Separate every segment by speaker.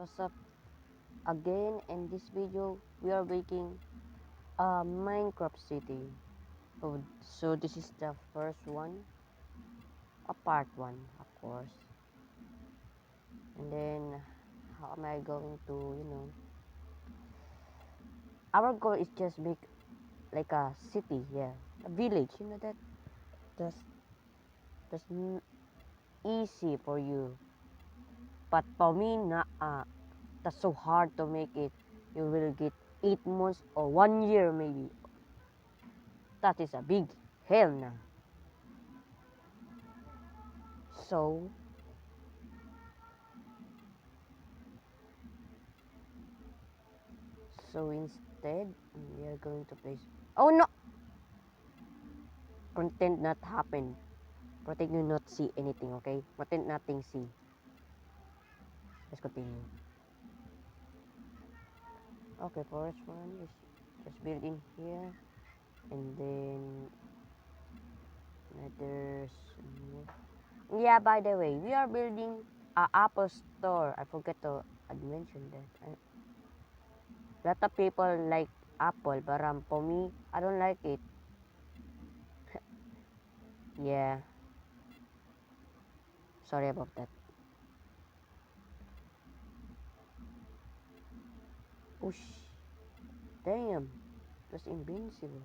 Speaker 1: what's up again? In this video we are making a Minecraft city. So this is the first one, a part one of course. And then how am I going to, our goal is just make like a city, yeah, a village, that that's easy for you, but for me that's so hard to make it. You will get 8 months or 1 year maybe. That is a big hell now. So instead we are going to place. Oh no! Pretend not happen. Pretend you not see anything, okay? Pretend nothing see. Let's continue. Okay, first one is just build in here, and then another. Yeah, by the way, we are building a Apple store. I forgot to mention that. A lot of people like Apple, but for me, I don't like it. Yeah, sorry about that. Push. Damn, that's invincible.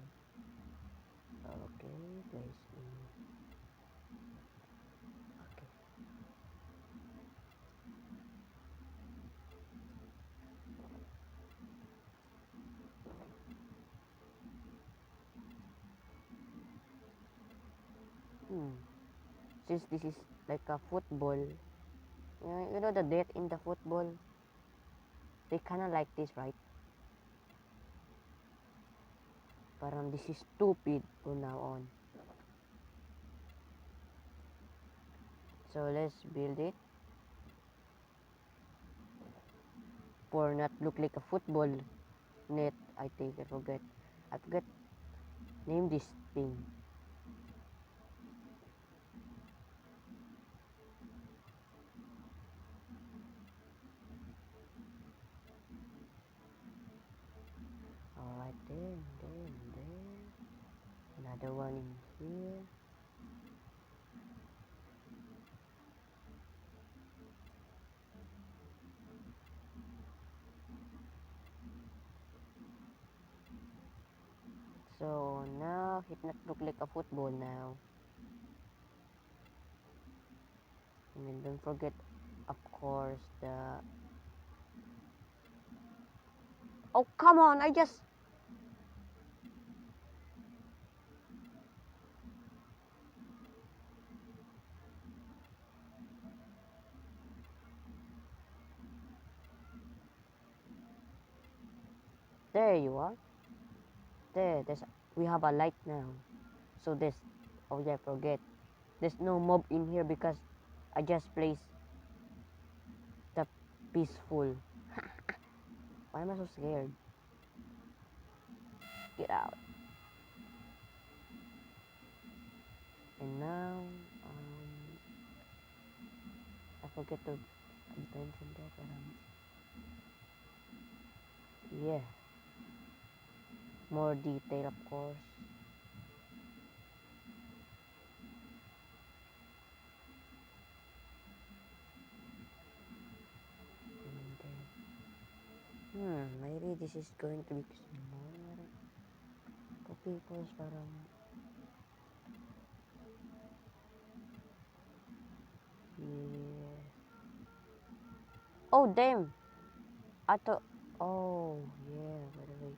Speaker 1: Okay, place in. Okay. Hmm. Since this is like a football, the death in the football, they kind of like this, right? Parang this is stupid from now on. So let's build it for not look like a football net. I think I forget. I forget name this thing. Alright, there. Another one in here. So now it not look like a football now. And then don't forget, of course, the. Oh come on! I just. There you are. There's. We have a light now. So this. Oh yeah, forget. There's no mob in here because I just placed the peaceful. Why am I so scared? Get out. And now, I forget to mention that. Yeah, more detail, of course. And then, maybe this is going to be smaller for people's parang. Yeah. Oh damn! I thought. Oh yeah. By the way,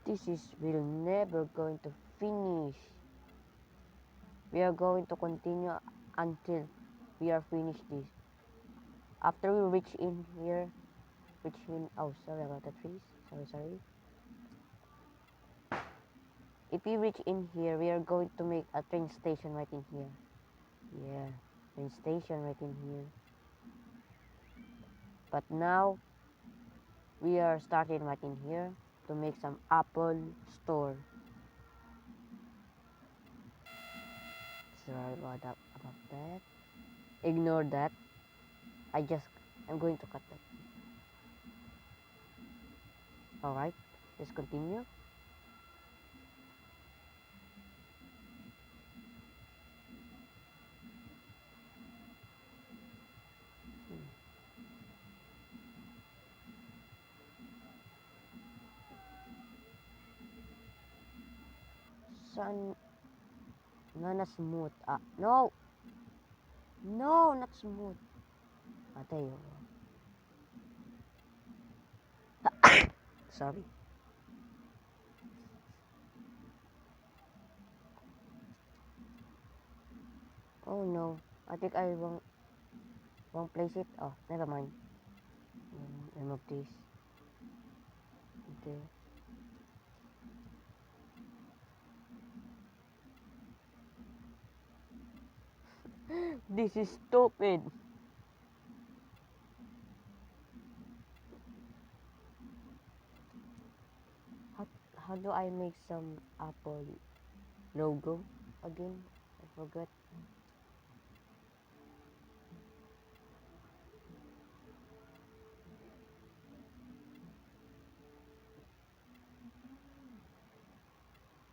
Speaker 1: this is will never going to finish. We are going to continue until we are finished this. After we reach in here, oh sorry about the trees. Sorry. If we reach in here, we are going to make a train station right in here. Yeah, train station right in here. But now we are starting right in here to make some Apple store. Sorry about that. Ignore that. I'm going to cut that. Alright, let's continue. Sun, not smooth. No! No, not smooth. There you go. Sorry. Oh no, I think I won't place it. Oh, never mind. Remove this. Okay. This is stupid. How, how do I make some Apple logo again? I forgot.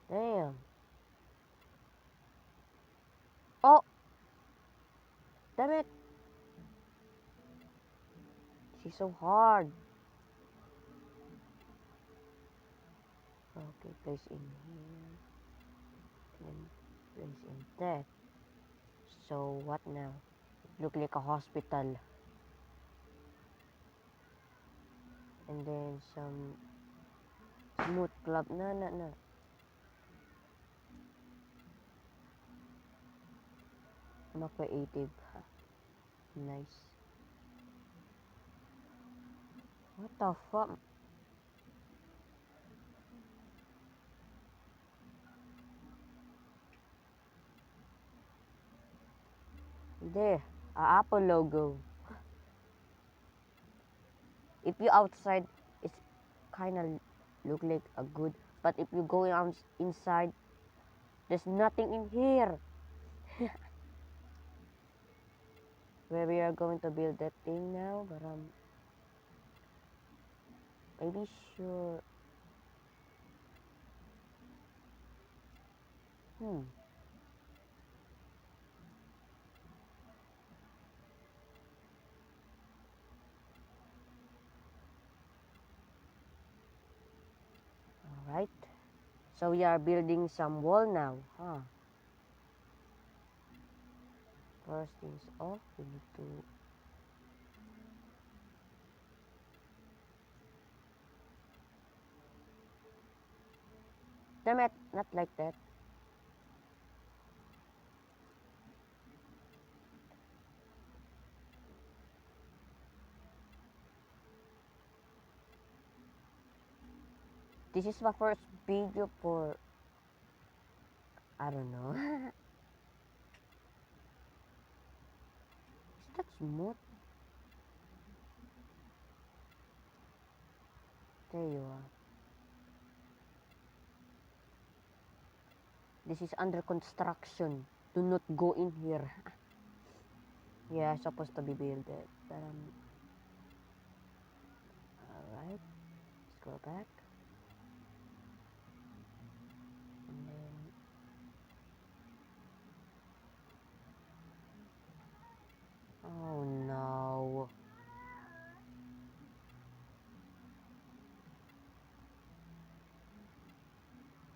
Speaker 1: Damn. Oh, damn it. She's so hard. Okay, place in here. Then place in that. So what now? It look like a hospital. And then some smooth club. No. I'm a creative. Nice. What the fuck? There, a Apple logo. If you outside, it's kind of look like a good. But if you go inside, there's nothing in here. Where we are going to build that thing now, but maybe sure. Hmm. All right. So we are building some wall now, huh? First things off, we need to. Damn it! Not like that. This is my first video for. I don't know. Is that smooth? There you are. This is under construction. Do not go in here. Yeah, supposed to be built. But alright. Let's go back. And then oh no.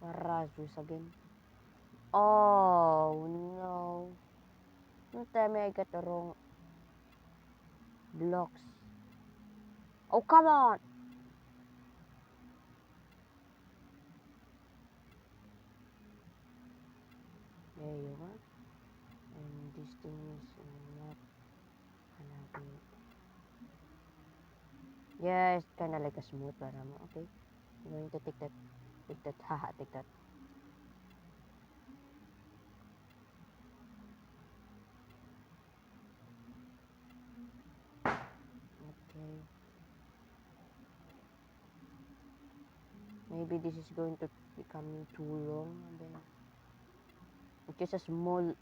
Speaker 1: Parazus again. Oh no. Don't tell me I got the wrong blocks. Oh come on. There you are. And this thing is not gonna be. Yeah, it's kinda like a smooth but okay. I'm going to take that. Take that. Haha, take that. Okay. Maybe this is going to become too long and then it's just a small,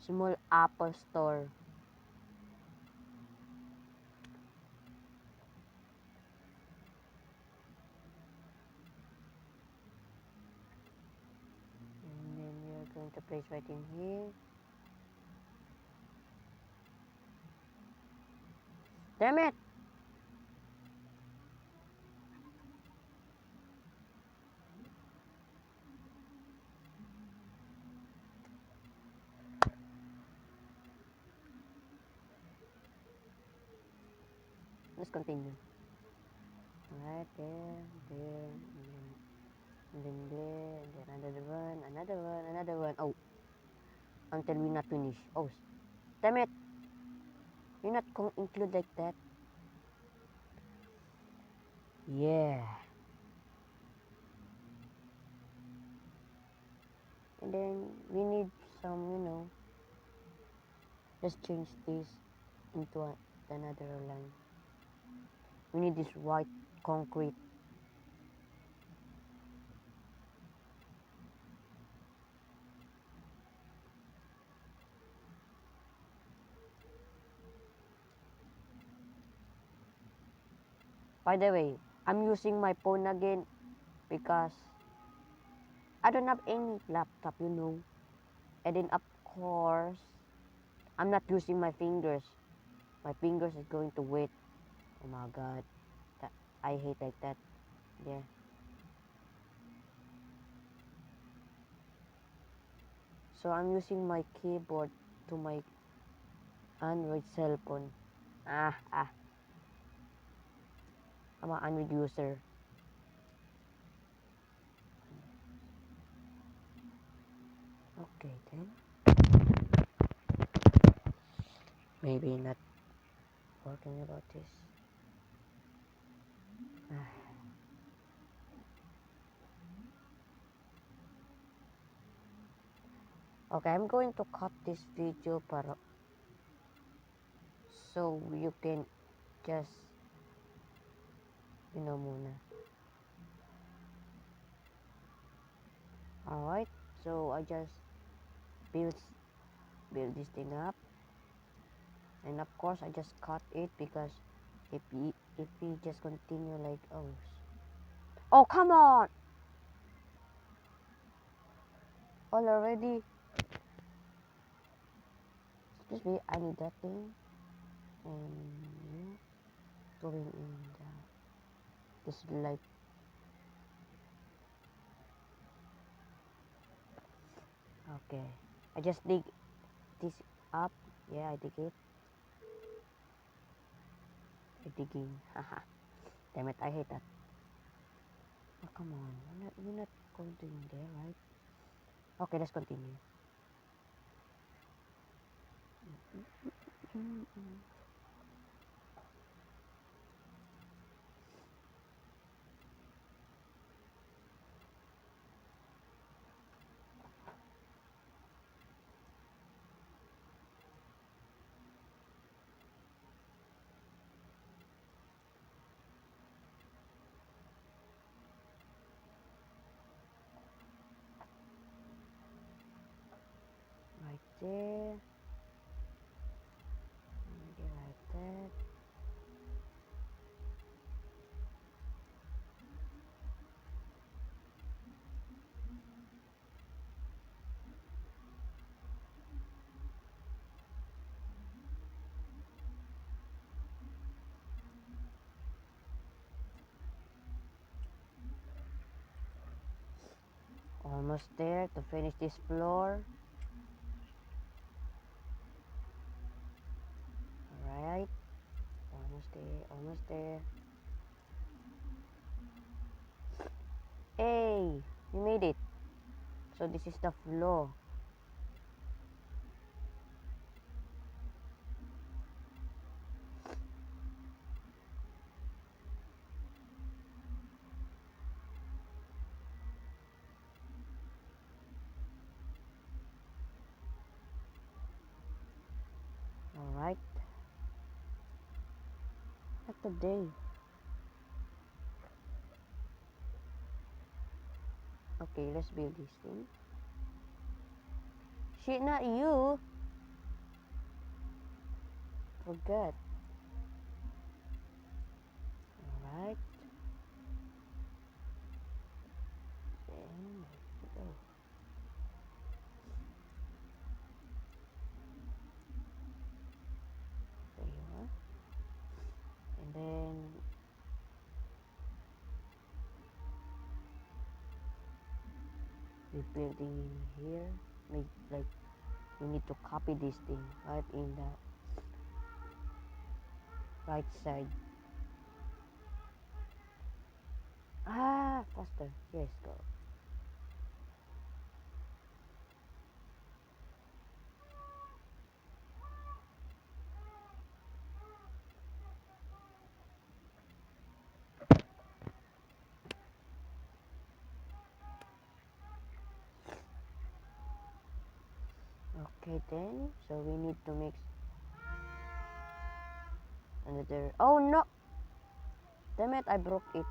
Speaker 1: Small Apple Store. And then we are going to place right in here. Damn it! Let's continue. Right there, there, and then there, and then another one, another one, another one. Oh, until we not finish. Oh, damn it! You're not going to include like that. Yeah. And then we need some, let's change this into another line. We need this white concrete. By the way, I'm using my phone again because I don't have any laptop. And then of course, I'm not using my fingers. My fingers is going to wet. Oh my god. That, I hate like that. Yeah. So I'm using my keyboard to my Android cell phone. Ah. I'm an Android user. Okay then. Maybe not working about this. Okay, I'm going to cut this video so you can just muna. Alright, so I just build this thing up, and of course I just cut it because if we just continue like oh come on already. Excuse me, I need that thing. And yeah, going in this light. Okay, I just dig this up. Yeah, I dig it. I digging. Haha. Damn it, I hate that. Oh come on, we're not going to in there, right? Okay, let's continue. Right there. Maybe like that. Almost there to finish this floor. Alright. Almost there. Almost there. Hey! We made it. So this is the floor. Alright. Not today. Okay, let's build this thing. Shit, not you. forget. Alright. Then, let's go. There you are. And then, we're building here. Like, we need to copy this thing right in the right side. Ah, faster. Yes, go. Okay then, so we need to mix another. Oh no! Damn it, I broke it.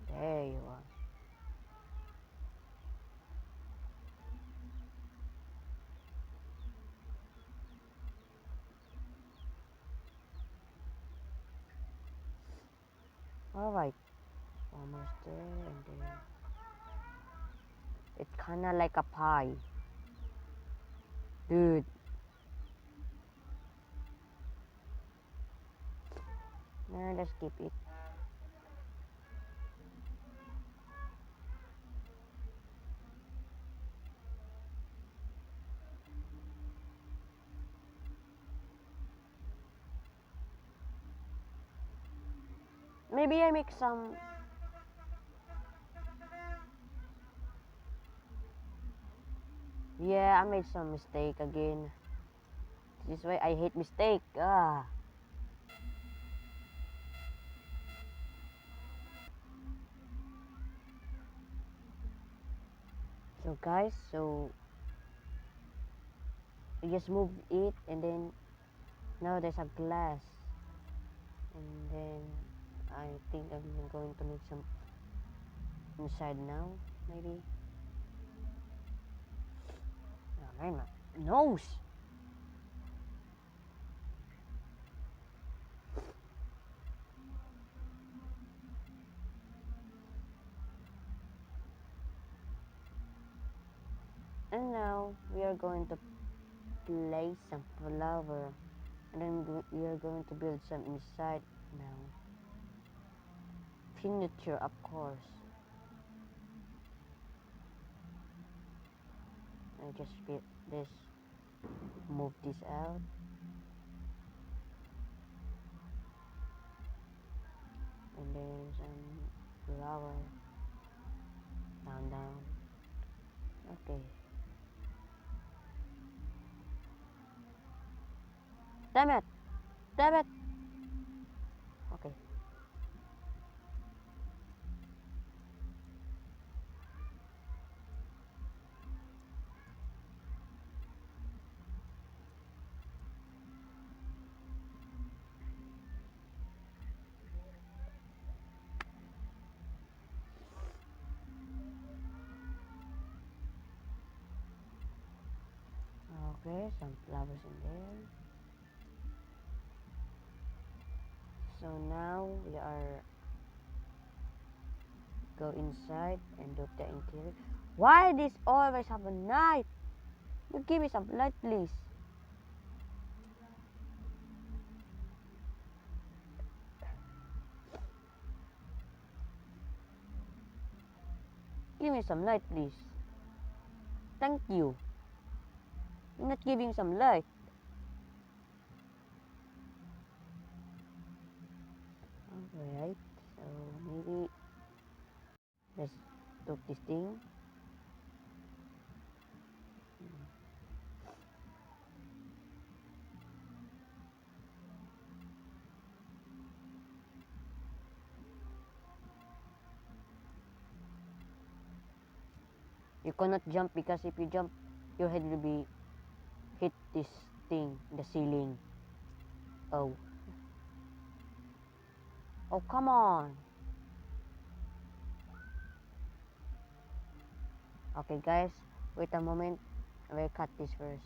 Speaker 1: There you are. Alright, almost there, and then it's kinda like a pie. Dude, nah, let's skip it. Maybe I make some. Yeah, I made some mistake again. This is why I hate mistake. Ah. So guys, so we just move it, and then now there's a glass, and then I think I'm going to make some inside now, maybe. Oh, man, my nose. And now we are going to place some flower, and then we are going to build some inside now. Furniture, of course. I just get this, move this out, and then some flower down. Okay. Damn it! Damn it! Okay. Okay, some flowers in there. So now we are go inside and look the interior. Why this always have a night? You give me some light, please. Give me some light, please. Thank you. You're not giving some light. Alright, so maybe let's look this thing. You cannot jump because if you jump, your head will be hit this thing, the ceiling. Oh. Oh, come on. Okay, guys, wait a moment. I will cut this first.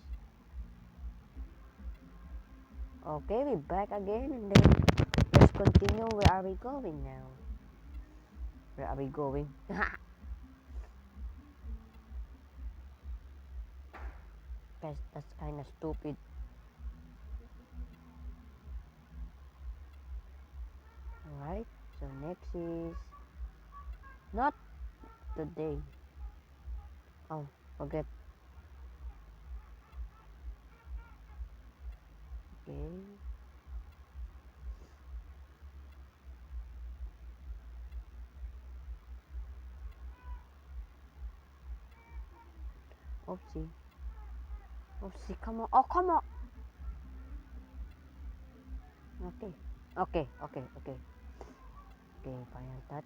Speaker 1: Okay, we're back again, and then let's continue. Where are we going now? Where are we going? Guys, that's kind of stupid. Alright, so next is not today. Oh, forget. Okay. Oopsie. Oopsie, come on. Oh, come on. Okay. Okay, okay, okay. Okay, final touch.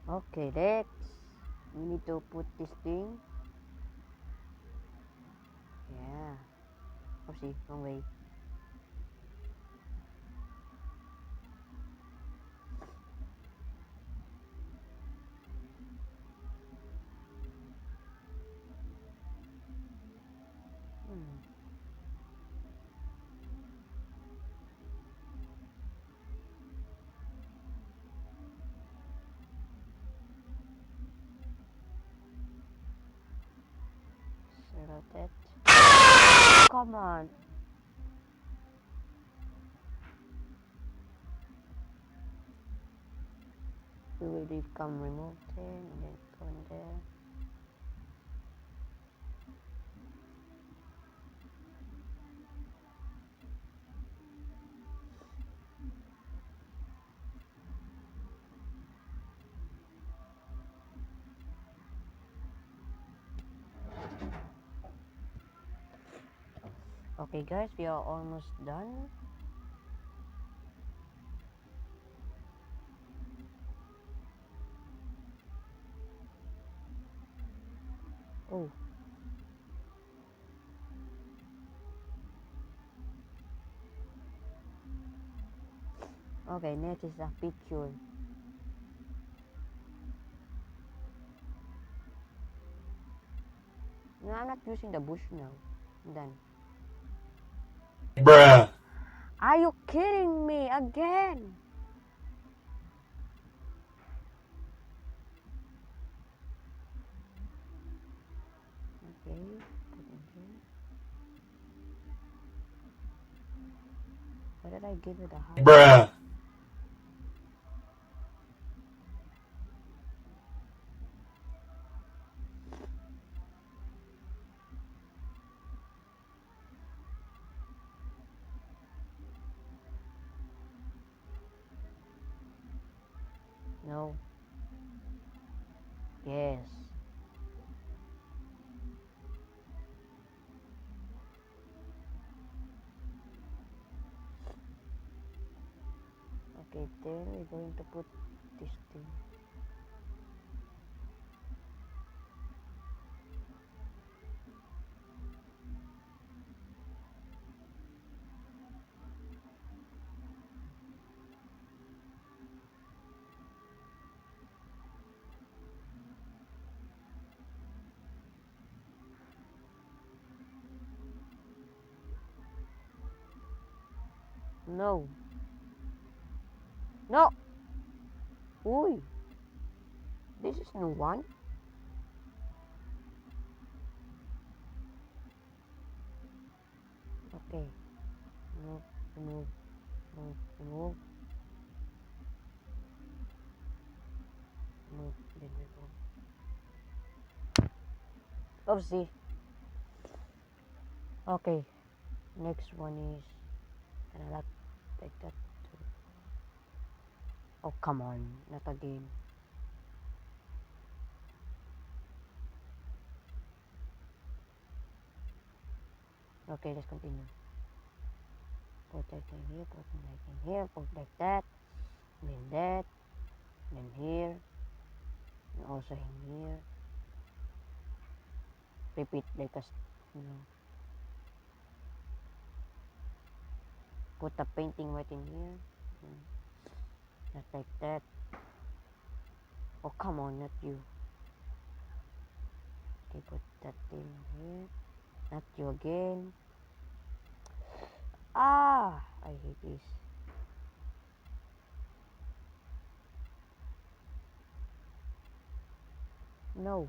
Speaker 1: Okay, next. We need to put this thing. Yeah. Oopsie, wrong way. Hmm. Settle that. Come on. We will become remove them and then go in there. Okay guys, we are almost done. Oh, okay, next is a picture. No, I'm not using the bush now. I'm done.
Speaker 2: Bruh.
Speaker 1: Are you kidding me again? Okay, put in here. Why did I give it a high?
Speaker 2: Bruh.
Speaker 1: No. Yes. Okay, then we're going to put this thing. No. No. Uy. This is new one. Okay. Move, move, move, move, move. Then we go. Oopsie. Okay. Next one is kind of like that too. Oh, come on. Not again. Okay, let's continue. Put that in here, put like in here, put like that, then that, then in here, and also in here. Repeat like a, you know, put a painting right in here, just like that. Oh, come on, not you. Okay, put that thing here. Not you again. Ah, I hate this. No.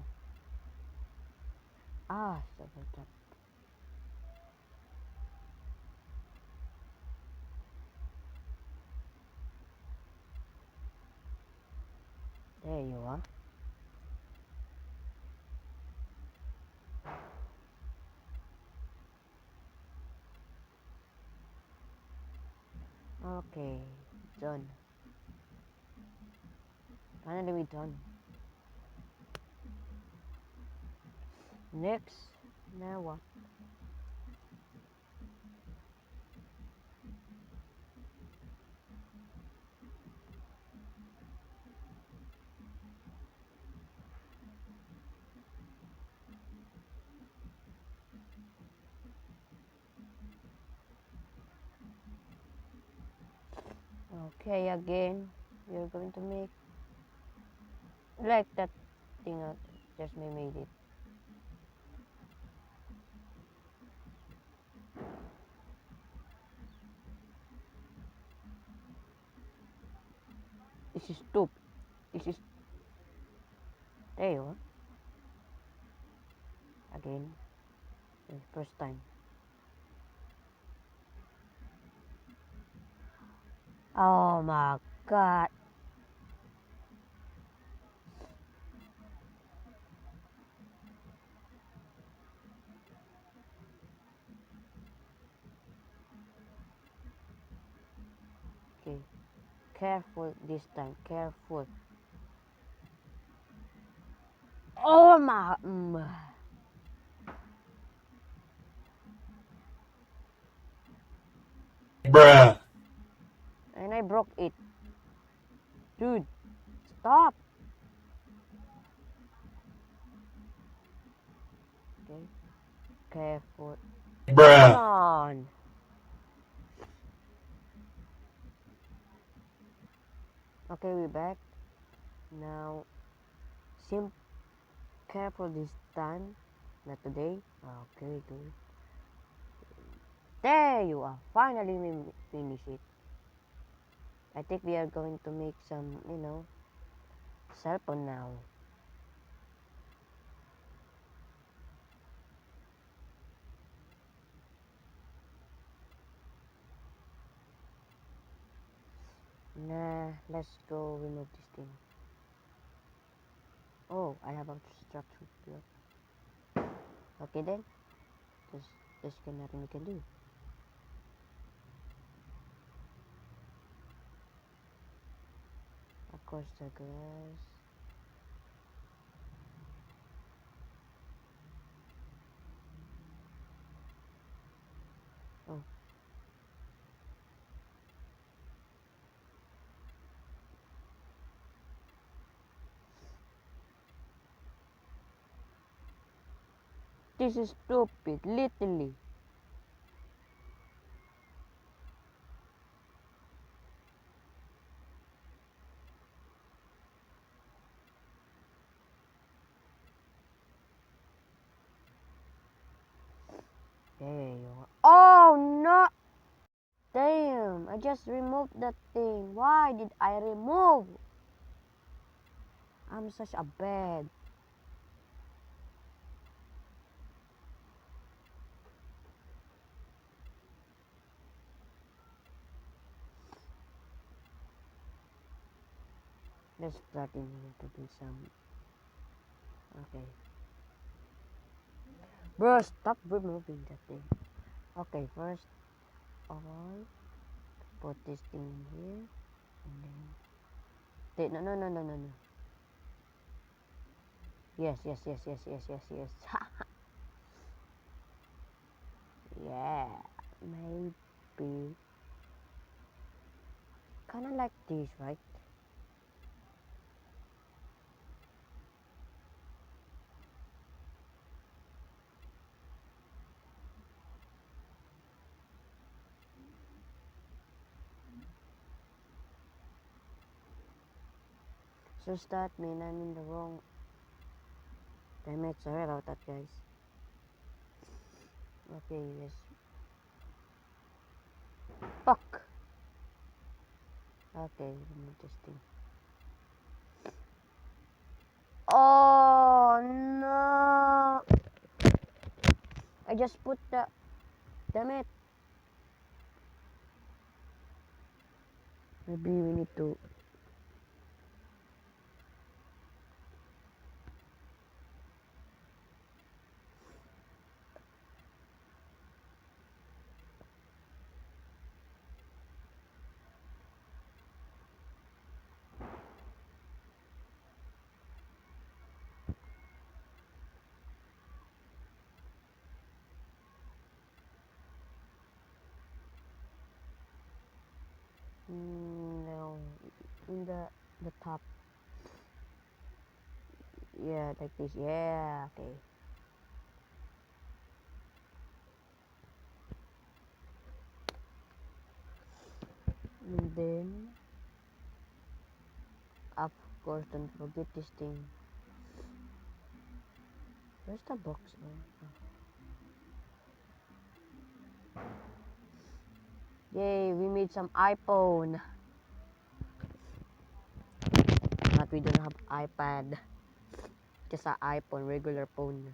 Speaker 1: Ah, stop that. There you are. Okay, done. Finally, we done. Next, now what? Okay, again, we're going to make like that thing. Just we made it. This is stupid. This is there you are. Again, the first time. Oh my god. Okay, careful this time. Careful. Oh my.
Speaker 2: Bruh.
Speaker 1: And I broke it. Dude, stop. Okay, careful. Come
Speaker 2: Bruh.
Speaker 1: on. Okay, we're back. Now, sim careful this time. Not today. Okay, good. There you are. Finally, we finish it. I think we are going to make some, cell phone now. Nah, let's go remove this thing. Oh, I have a structure block. Okay then, there's nothing we can do. Of course, the glass. Oh, this is stupid, literally. There you are. Oh no! Damn, I just removed that thing. Why did I remove? I'm such a bad. Let's start in here to do some. Okay. Bro, stop removing that thing. Okay, first of all, put this thing in here. And then. No, no, no, no, no, no. Yes, yes, yes, yes, yes, yes, yes. Yeah. Maybe. Kinda like this, right? So that mean I'm in the wrong. Damn it, sorry about that, guys. Okay, yes. Fuck! Okay, remove this thing. Oh no! I just put the. Damn it! Maybe we need to. No, in the top. Yeah, like this. Yeah, okay. And then, of course, don't forget this thing. Where's the box? Yay, we made some iPhone. But we don't have iPad. Just an iPhone, regular phone.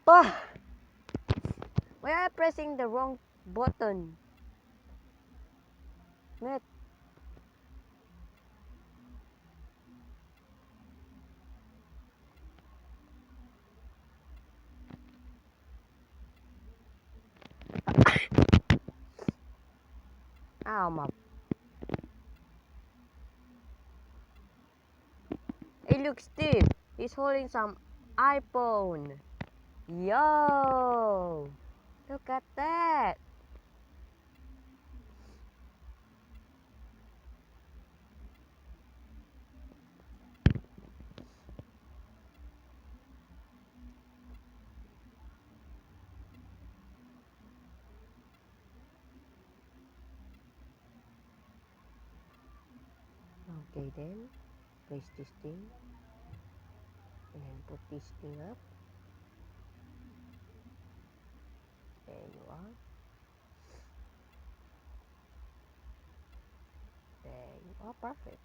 Speaker 1: Ah! Why am I pressing the wrong button? Net. Ow, my. Hey, look, Steve. He's holding some iPhone. Yo! Look at that. Okay, then. Place this thing. And then put this thing up. There you are. There you are. Perfect.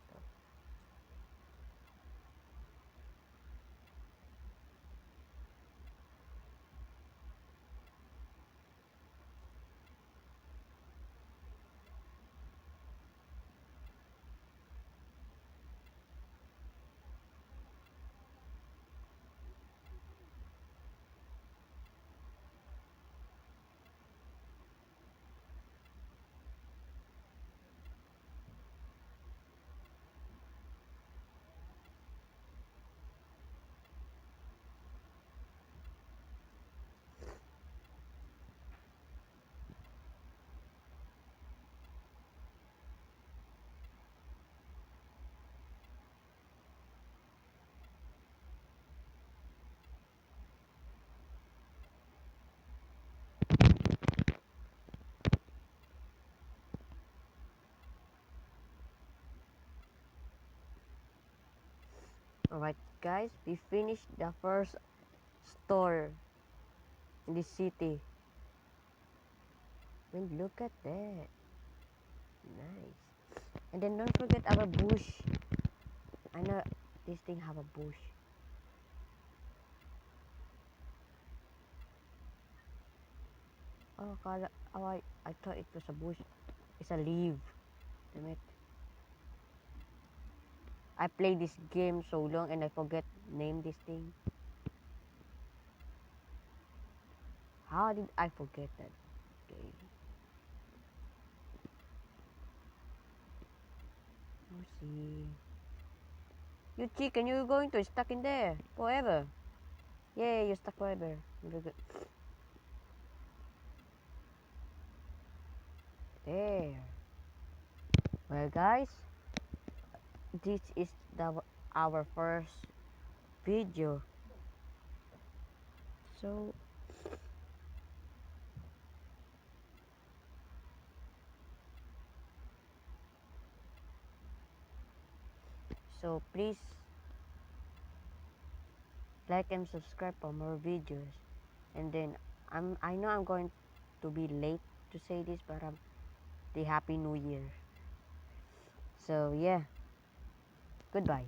Speaker 1: Alright, guys. We finished the first store in the city. And look at that. Nice. And then don't forget our bush. I know this thing have a bush. Oh, I thought it was a bush. It's a leaf. Damn it. I played this game so long and I forget name this thing. How did I forget that? Okay. Let's see. You chicken, you're going to stuck in there forever. Yeah, you're stuck forever. Very good. There. Well, guys, this is our first video. So So please like and subscribe for more videos. And then I know I'm going to be late to say this, but the Happy New Year. So yeah, goodbye.